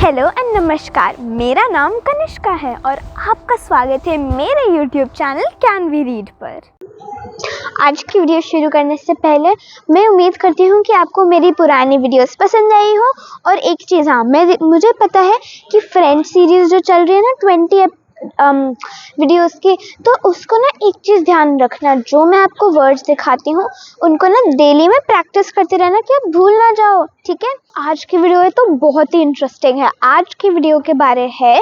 Hello and नमस्कार, मेरा नाम कनिष्का है और आपका स्वागत है मेरे YouTube channel can we read पर। आज की वीडियो शुरू करने से पहले मैं उम्मीद करती हूँ कि आपको मेरी पुरानी वीडियोस पसंद आई हो। और एक चीज़, हाँ, मुझे पता है कि फ्रेंड सीरीज़ जो चल रही है ना 20 वीडियोस की, तो उसको ना एक चीज़ ध्यान रखना, जो मैं आपको वर्ड्स दिखाती हूँ उनको ना डेली में प्रैक्टिस करते रहना कि आप भूल ना जाओ, ठीक है। आज की वीडियो है तो बहुत ही इंटरेस्टिंग है। आज की वीडियो के बारे है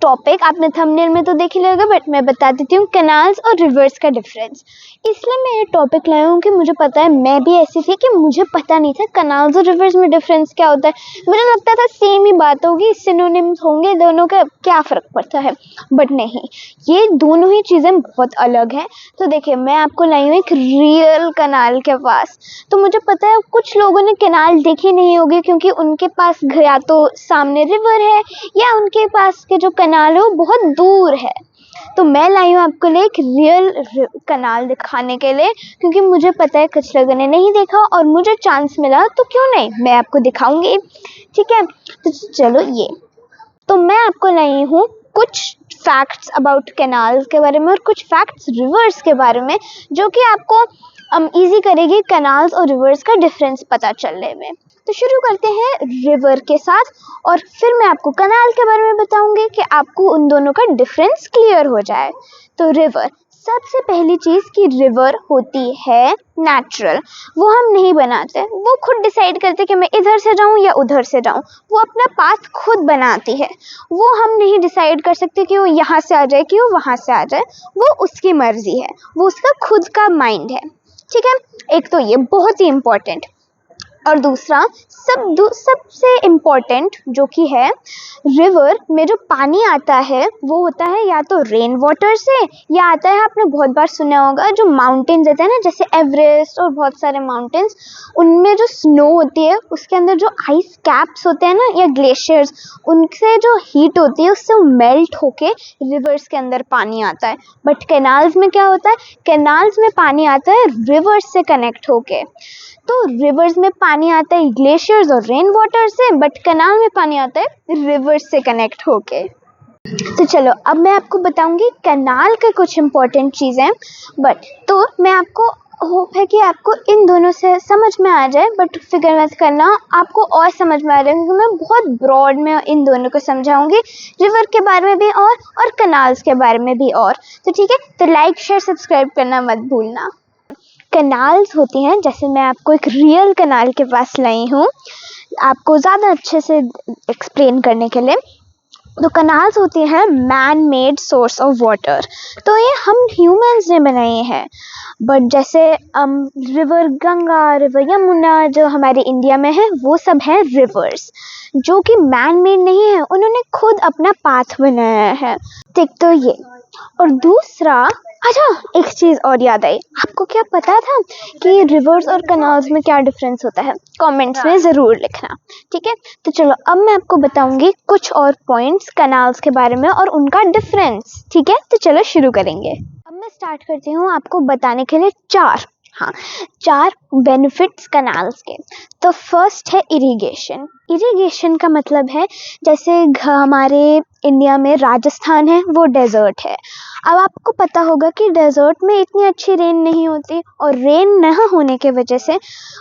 टॉपिक, आपने थंबनेल में तो देख ही लिया, बट मैं बता देती हूँ, कैनाल्स और रिवर्स का डिफरेंस। इसलिए मैं ये टॉपिक लाई हूँ कि मुझे पता है, मैं भी ऐसी थी कि मुझे पता नहीं था कैनाल्स और रिवर्स में डिफरेंस क्या होता है। मुझे लगता था सेम ही बात होगी, सिनोनिम्स होंगे, दोनों का क्या फ़र्क पड़ता है, बट नहीं, ये दोनों ही चीज़ें बहुत अलग हैं। तो देखिए, मैं आपको लाई हूँ एक रियल कैनाल के पास। तो मुझे पता है कुछ लोगों ने कैनाल देखी नहीं होगी क्योंकि उनके पास या तो सामने रिवर है या उनके पास के जो कैनाल है वो बहुत दूर है। तो मैं लाई हूँ आपको लिए एक रियल कैनाल दिखाने के लिए, क्योंकि मुझे पता है कुछ लोगों ने नहीं देखा और मुझे चांस मिला तो क्यों नहीं, मैं आपको दिखाऊंगी, ठीक है। तो चलो, ये तो मैं आपको लाई हूँ कुछ फैक्ट्स अबाउट कैनाल्स के बारे में और कुछ फैक्ट्स रिवर्स के बारे में, जो कि आपको इजी करेगी कैनाल्स और रिवर्स का डिफरेंस पता चलने में। तो शुरू करते हैं रिवर के साथ और फिर मैं आपको कैनाल के बारे में बताऊंगी कि आपको उन दोनों का डिफरेंस क्लियर हो जाए। तो रिवर, सबसे पहली चीज़ कि रिवर होती है नेचुरल, वो हम नहीं बनाते, वो खुद डिसाइड करते कि मैं इधर से जाऊं या उधर से जाऊं, वो अपना पाथ खुद बनाती है। वो हम नहीं डिसाइड कर सकते कि वो यहाँ से आ जाए कि वो वहाँ से आ जाए, वो उसकी मर्जी है, वो उसका खुद का माइंड है, ठीक है। एक तो ये बहुत ही इम्पोर्टेंट, और दूसरा सबसे इम्पोर्टेंट जो कि है, रिवर में जो पानी आता है वो होता है या तो रेन वाटर से, या आता है, आपने बहुत बार सुना होगा, जो माउंटेन्स रहते हैं ना, जैसे एवरेस्ट और बहुत सारे माउंटेन्स, उनमें जो स्नो होती है उसके अंदर जो आइस कैप्स होते हैं ना, या ग्लेशियर्स, उनसे जो हीट होती है उससे मेल्ट होके रिवर्स के अंदर पानी आता है। बट कैनाल्स में क्या होता है, कैनाल्स में पानी आता है रिवर्स से कनेक्ट होके। तो रिवर्स में पानी आता है ग्लेशियर्स और रेन वाटर से, बट कैनाल में पानी आता है रिवर्स से कनेक्ट होके। तो चलो, अब मैं आपको बताऊंगी कैनाल के कुछ इम्पोर्टेंट चीज़ें, बट तो मैं आपको होप है कि आपको इन दोनों से समझ में आ जाए, बट फिक्र मत करना, आपको और समझ में आ जाएगा क्योंकि मैं बहुत ब्रॉड में इन दोनों को समझाऊंगी, रिवर के बारे में भी और कैनाल्स के बारे में भी और। तो ठीक है, तो लाइक शेयर सब्सक्राइब करना मत भूलना। कैनाल्स होती हैं, जैसे मैं आपको एक रियल कैनाल के पास लाई हूँ आपको ज़्यादा अच्छे से एक्सप्लेन करने के लिए। तो कैनाल्स होती हैं man made source of water, तो ये हम ह्यूमंस ने बनाए हैं। बट जैसे रिवर गंगा, रिवर यमुना जो हमारे इंडिया में है, वो सब हैं रिवर्स जो कि मैन मेड नहीं है, उन्होंने खुद अपना पाथ बनाया है। एक तो ये, और दूसरा, अच्छा एक चीज़ और याद आई, आपको क्या पता था कि रिवर्स और कैनाल्स में क्या डिफरेंस होता है? कमेंट्स में ज़रूर लिखना, ठीक है। तो चलो, अब मैं आपको बताऊंगी कुछ और पॉइंट्स कैनाल्स के बारे में और उनका डिफरेंस, ठीक है। तो चलो शुरू करेंगे। अब मैं स्टार्ट करती हूँ आपको बताने के लिए चार बेनिफिट्स कैनाल्स के। तो फर्स्ट है इरिगेशन। इरिगेशन का मतलब है, जैसे हमारे इंडिया में राजस्थान है, वो डेजर्ट है। अब आपको पता होगा कि डेजर्ट में इतनी अच्छी रेन नहीं होती, और रेन न होने के वजह से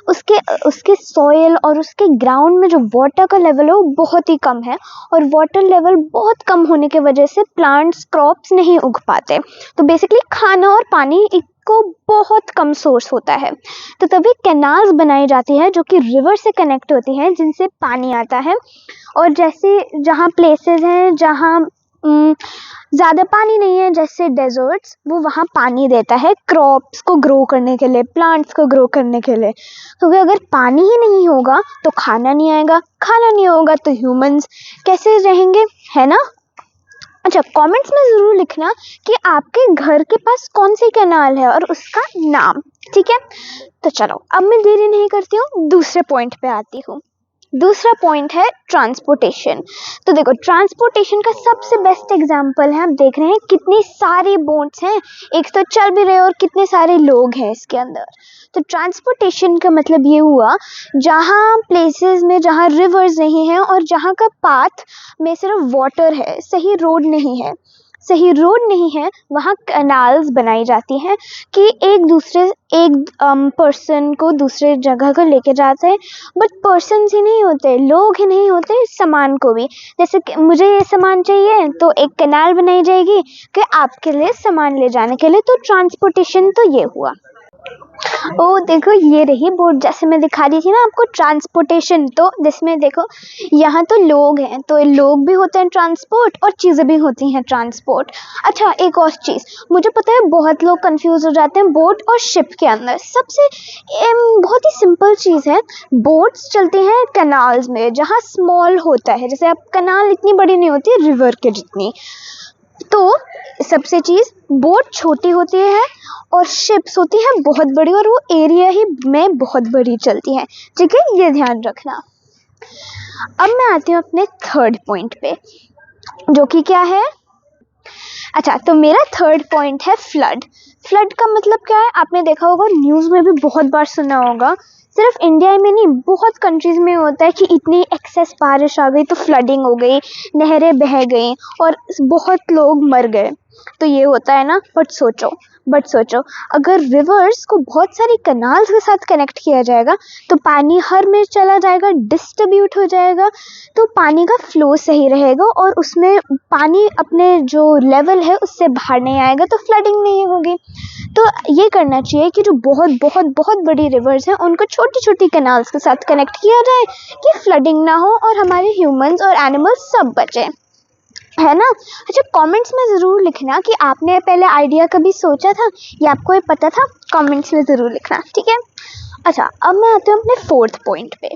उसके सॉइल और उसके ग्राउंड में जो वाटर का लेवल है वो बहुत ही कम है, और वाटर लेवल बहुत कम होने की वजह से प्लांट्स, क्रॉप्स नहीं उग पाते। तो बेसिकली खाना और पानी को बहुत कम सोर्स होता है। तो तभी कैनाल्स बनाई जाती है जो कि रिवर से कनेक्ट होती हैं, जिनसे पानी आता है। और जैसे जहाँ प्लेसेस हैं जहाँ ज़्यादा पानी नहीं है, जैसे डेजर्ट्स, वो वहाँ पानी देता है क्रॉप्स को ग्रो करने के लिए, प्लांट्स को ग्रो करने के लिए। क्योंकि अगर पानी ही नहीं होगा तो खाना नहीं आएगा, खाना नहीं होगा तो ह्यूमंस कैसे रहेंगे, है ना। अच्छा, कमेंट्स में ज़रूर लिखना कि आपके घर के पास कौन सी कैनाल है और उसका नाम, ठीक है। तो चलो, अब मैं देरी नहीं करती हूँ, दूसरे पॉइंट पे आती हूँ। दूसरा पॉइंट है ट्रांसपोर्टेशन। तो देखो ट्रांसपोर्टेशन का सबसे बेस्ट एग्जांपल है, आप देख रहे हैं कितनी सारी बोट्स हैं, एक तो चल भी रहे और कितने सारे लोग हैं इसके अंदर। तो ट्रांसपोर्टेशन का मतलब ये हुआ जहाँ प्लेसेस में जहाँ रिवर्स नहीं है और जहाँ का पाथ में सिर्फ वाटर है, सही रोड नहीं है, वहाँ कैनाल्स बनाई जाती हैं कि एक पर्सन को दूसरे जगह को लेके जाते हैं। बट पर्सन ही नहीं होते, लोग ही नहीं होते, सामान को भी, जैसे कि मुझे ये सामान चाहिए तो एक कैनाल बनाई जाएगी कि आपके लिए सामान ले जाने के लिए। तो ट्रांसपोर्टेशन तो ये हुआ। ओ देखो ये रही बोट, जैसे मैं दिखा रही थी ना आपको ट्रांसपोर्टेशन, तो जिसमें देखो यहाँ तो लोग हैं, तो लोग भी होते हैं ट्रांसपोर्ट और चीज़ें भी होती हैं ट्रांसपोर्ट। अच्छा एक और चीज़, मुझे पता है बहुत लोग कंफ्यूज हो जाते हैं बोट और शिप के अंदर। सबसे बहुत ही सिंपल चीज़ है, बोट्स चलती हैं कैनाल्स में जहाँ स्मॉल होता है, जैसे अब कैनाल इतनी बड़ी नहीं होती रिवर के जितनी। तो सबसे चीज़ बोट छोटी होती है और शिप्स होती हैं बहुत बड़ी, और वो एरिया ही में बहुत बड़ी चलती हैं। ठीक है, ये ध्यान रखना। अब मैं आती हूँ अपने थर्ड पॉइंट पे, जो कि क्या है। अच्छा तो मेरा थर्ड पॉइंट है फ्लड। फ्लड का मतलब क्या है, आपने देखा होगा, न्यूज़ में भी बहुत बार सुना होगा, सिर्फ इंडिया में नहीं बहुत कंट्रीज़ में होता है कि इतनी एक्सेस बारिश आ गई तो फ्लडिंग हो गई, नहरें बह गई और बहुत लोग मर गए। तो ये होता है ना। बट सोचो अगर रिवर्स को बहुत सारी कैनाल्स के साथ कनेक्ट किया जाएगा तो पानी हर में चला जाएगा, डिस्ट्रीब्यूट हो जाएगा, तो पानी का फ्लो सही रहेगा और उसमें पानी अपने जो लेवल है उससे बाहर नहीं आएगा, तो फ्लडिंग नहीं होगी। तो ये करना चाहिए कि जो बहुत बहुत बहुत बड़ी रिवर्स हैं उनको छोटी छोटी कैनाल्स के साथ कनेक्ट किया जाए कि फ्लडिंग ना हो और हमारे ह्यूमंस और एनिमल्स सब बचे, है ना। अच्छा कमेंट्स में ज़रूर लिखना कि आपने पहले आइडिया कभी सोचा था या आपको ये पता था, कमेंट्स में ज़रूर लिखना, ठीक है। अच्छा अब मैं आती हूँ अपने फोर्थ पॉइंट पे,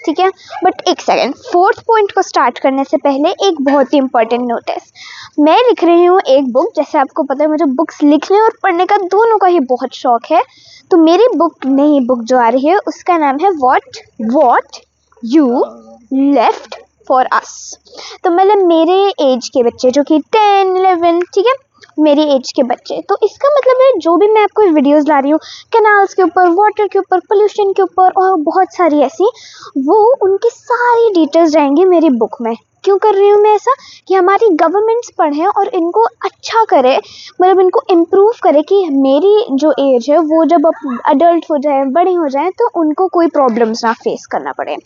ठीक है। बट एक सेकेंड, फोर्थ पॉइंट को स्टार्ट करने से पहले एक बहुत ही इंपॉर्टेंट नोटिस। मैं लिख रही हूँ एक बुक, जैसे आपको पता है मुझे बुक्स लिखने और पढ़ने का दोनों का ही बहुत शौक है। तो मेरी नई बुक जो आ रही है उसका नाम है what you left for us. तो मतलब मेरे एज के बच्चे जो कि 10, 11, ठीक है, मेरी एज के बच्चे। तो इसका मतलब है जो भी मैं आपको वीडियोस ला रही हूँ कैनाल्स के ऊपर, वाटर के ऊपर, पोल्यूशन के ऊपर और बहुत सारी ऐसी, वो उनकी सारी डिटेल्स रहेंगी मेरी बुक में। क्यों कर रही हूँ मैं ऐसा, कि हमारी गवर्नमेंट्स पढ़ें और इनको अच्छा करे, मतलब इनको इम्प्रूव करे कि मेरी जो एज है वो जब अडल्ट हो जाए, बड़े हो जाए, तो उनको कोई प्रॉब्लम्स ना फेस करना पड़े।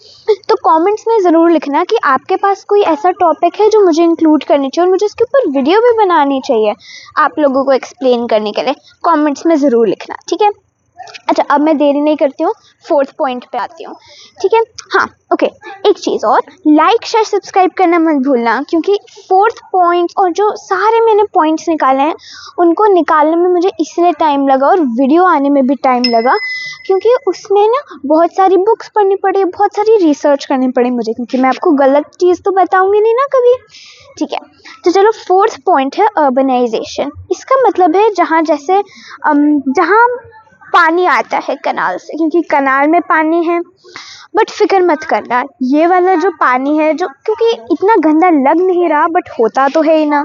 तो कमेंट्स में ज़रूर लिखना कि आपके पास कोई ऐसा टॉपिक है जो मुझे इंक्लूड करनी चाहिए और मुझे उसके ऊपर वीडियो भी बनानी चाहिए आप लोगों को एक्सप्लेन करने के लिए। कमेंट्स में ज़रूर लिखना, ठीक है। अच्छा अब मैं देरी नहीं करती हूँ, फोर्थ पॉइंट पे आती हूँ, ठीक है। हाँ ओके, एक चीज़ और, लाइक शेयर सब्सक्राइब करना मत भूलना, क्योंकि फोर्थ पॉइंट और जो सारे मैंने पॉइंट्स निकाले हैं उनको निकालने में मुझे इसलिए टाइम लगा और वीडियो आने में भी टाइम लगा, क्योंकि उसमें ना बहुत सारी बुक्स पढ़नी पड़ी, बहुत सारी रिसर्च करनी पड़ी मुझे, क्योंकि मैं आपको गलत चीज़ तो बताऊँगी नहीं ना कभी, ठीक है। तो चलो फोर्थ पॉइंट है अर्बनाइजेशन। इसका मतलब है जहाँ जैसे जहाँ पानी आता है कनाल से, क्योंकि कनाल में पानी है। बट फिक्र मत करना, ये वाला जो पानी है, जो क्योंकि इतना गंदा लग नहीं रहा बट होता तो है ही ना,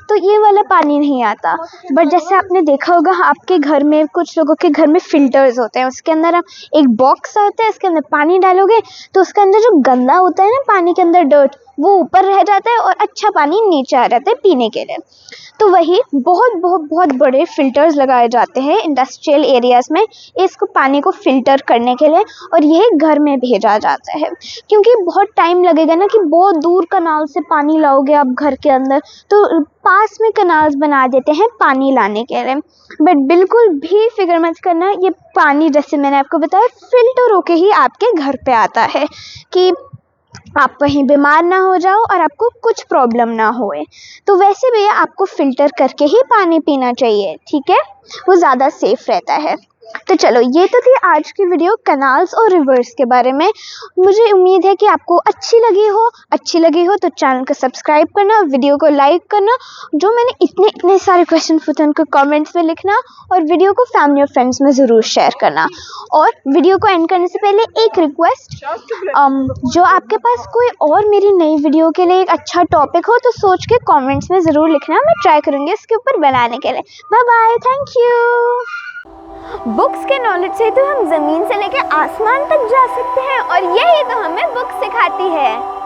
तो ये वाला पानी नहीं आता। बट जैसे आपने देखा होगा आपके घर में, कुछ लोगों के घर में फिल्टर्स होते हैं, उसके अंदर आप एक बॉक्स आता है, इसके अंदर पानी डालोगे तो उसके अंदर जो गंदा होता है ना पानी के अंदर डर्ट, वो ऊपर रह जाता है और अच्छा पानी नीचे आ जाता है पीने के लिए। तो वही बहुत बहुत बहुत बड़े फिल्टर्स लगाए जाते हैं इंडस्ट्रियल एरियाज़ में इसको पानी को फिल्टर करने के लिए, और यह घर में भेजा जाता है, क्योंकि बहुत टाइम लगेगा ना कि बहुत दूर कनाल से पानी लाओगे आप घर के अंदर, तो पास में कनाल्स बना देते हैं पानी लाने के लिए। बट बिल्कुल भी फिक्र मत करना, ये पानी जैसे मैंने आपको बताया फिल्टर होके ही आपके घर पे आता है, कि आप कहीं बीमार ना हो जाओ और आपको कुछ प्रॉब्लम ना होए। तो वैसे भी आपको फ़िल्टर करके ही पानी पीना चाहिए, ठीक है, वो ज़्यादा सेफ़ रहता है। तो चलो, ये तो थी आज की वीडियो कैनाल्स और रिवर्स के बारे में। मुझे उम्मीद है कि आपको अच्छी लगी हो तो चैनल को सब्सक्राइब करना, वीडियो को लाइक करना, जो मैंने इतने सारे क्वेश्चन पूछे उनको कमेंट्स में लिखना, और वीडियो को फैमिली और फ्रेंड्स में ज़रूर शेयर करना। और वीडियो को एंड करने से पहले एक रिक्वेस्ट, जो आपके पास कोई और मेरी नई वीडियो के लिए एक अच्छा टॉपिक हो तो सोच के कमेंट्स में ज़रूर लिखना, मैं ट्राई करूँगी इसके ऊपर बनाने के लिए। Bye bye, thank you. Books के नॉलेज से तो हम ज़मीन से लेकर आसमान तक जा सकते हैं, और यही तो हमें बुक सिखाती है।